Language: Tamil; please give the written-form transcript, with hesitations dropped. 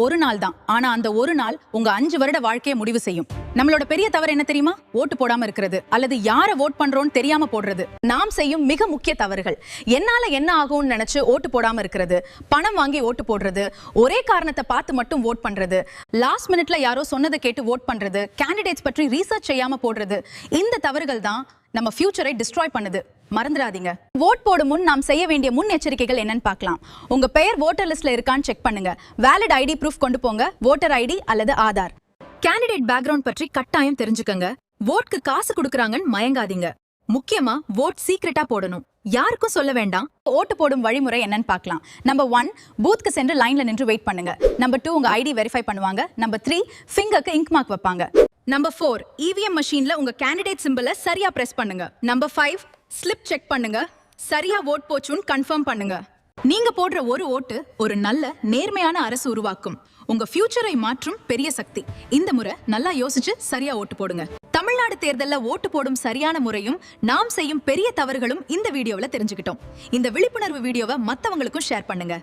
ஒரு நாள் தான். ஆனா அந்த ஒரு நாள் உங்க 5 வருட வாழ்க்கையை முடிவு செய்யும். நம்மளோட பெரிய தவறு என்ன தெரியுமா? ஓட்டு போடாம இருக்கிறது, அல்லது யார ஓட் பண்றோம்னு தெரியாம போடுறது. நாம் செய்யும் மிக முக்கிய தவறுகள். என்னால என்ன ஆகும்னு நினைச்சு ஓட்டு போடாம இருக்கிறது, பணம் வாங்கி ஓட்டு போடுறது, ஒரே காரணத்தை பார்த்து மட்டும் ஓட் பண்றது, லாஸ்ட் மினிட்ல யாரோ சொன்னதை கேட்டு ஓட் பண்றது, கேண்டிடேட்ஸ் பற்றி ரீசர்ச் செய்யாம போடுறது. இந்த தவறுகள் தான் நம்ம ஃபியூச்சரை டிஸ்ட்ராய் பண்ணுது. மறந்துடாதீங்க. ஓட் போடும் முன் நாம் செய்ய வேண்டிய முன்னெச்சரிக்கைகள் என்னன்னு பார்க்கலாம். உங்க பெயர் வோட்டர் லிஸ்ட்ல இருக்கான்னு செக் பண்ணுங்க. வேலிட் ஐடி ப்ரூஃப் கொண்டு போங்க, வோட்டர் ஐடி அல்லது ஆதார். கேண்டிடேட் பேக்ரவுண்ட் பற்றி கட்டாயம் தெரிஞ்சுக்கங்க. ஓட்க்கு காசு கொடுக்கறாங்கன்னு மயங்காதீங்க. முக்கியமா ஓட் சீக்ரெட்டா போடணும், யாருக்கும் சொல்ல வேண்டாம். ஓட்டு போடும் வழிமுறை என்னன்னு பார்க்கலாம். நம்பர் 1, பூத்க்கு சென்று லைன்ல நின்று வெயிட் பண்ணுங்க. நம்பர் 2, உங்க ஐடி வெரிஃபை பண்ணுவாங்க. நம்பர் 3, ஃபிங்கருக்கு இங்க் மார்க் வைப்பாங்க. நம்பர் 4, இவிஎம் மெஷின்ல உங்க கேண்டிடேட் சிம்பலை சரியா பிரஸ் பண்ணுங்க. நம்பர் 5, ஸ்லிப் செக் பண்ணுங்க, சரியா ஓட் போச்சுன்னு கன்ஃபார்ம் பண்ணுங்க. நீங்க போடுற ஒரு ஓட்டு ஒரு நல்ல நேர்மையான அரசு உருவாக்கும். உங்க ஃபியூச்சரை மாற்றும் பெரிய சக்தி. இந்த முறை நல்லா யோசிச்சு சரியா ஓட்டு போடுங்க. தமிழ்நாடு தேர்தல்ல ஓட்டு போடும் சரியான முறையும் நாம் செய்யும் பெரிய தவறுகளும் இந்த வீடியோவில் தெரிஞ்சுக்கிட்டோம். இந்த விழிப்புணர்வு வீடியோவை மத்தவங்களுக்கும் ஷேர் பண்ணுங்க.